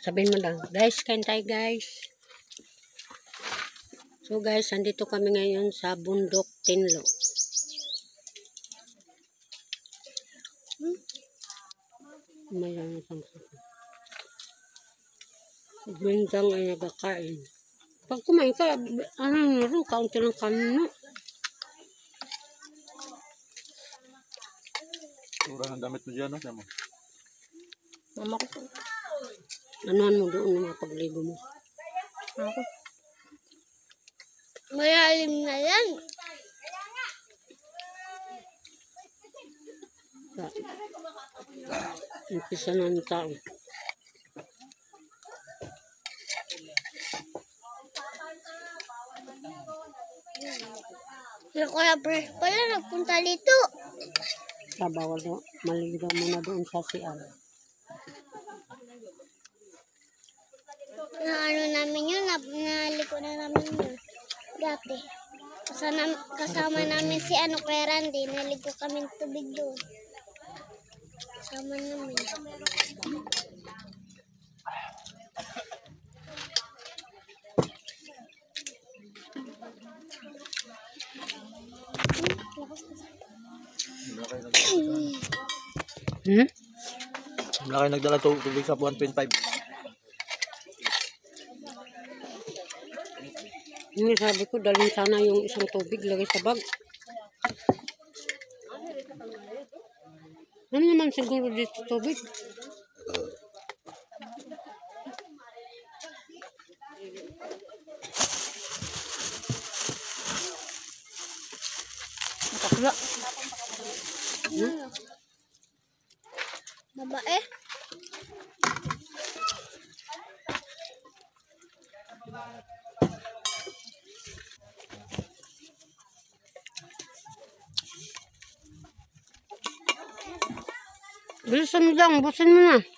Sabihin mo lang, guys, kain tayo guys. So guys, andito kami ngayon sa Bundok Tinlo. May lang isang sako. Bindang ay nagkakain. Pag kumain ka, ano naro, kaunti lang kanino. Kurang ang damit mo dyan, no? Siya mo. Mama ko po. Anuhan mo doon ng mga pagligo mo. Ako. Malalim na yan. Umpisa na ng tao. Yung Kuya Fresh pala nagpunta dito. Bawal daw, maligaw muna doon sa CR. Na ano namin yun, naliko na namin yun. Dati. Kasama namin si Kuya Randy, naligo kami ng tubig doon. Kasama namin. Wala kayo nagdala tubig sa 1.5. Yung sabi ko, dalhin sana yung isang tubig, lagay sa bag. Ano naman siguro dito tubig? Nakakla. Babae. Bilisan mo lang, busin mo na.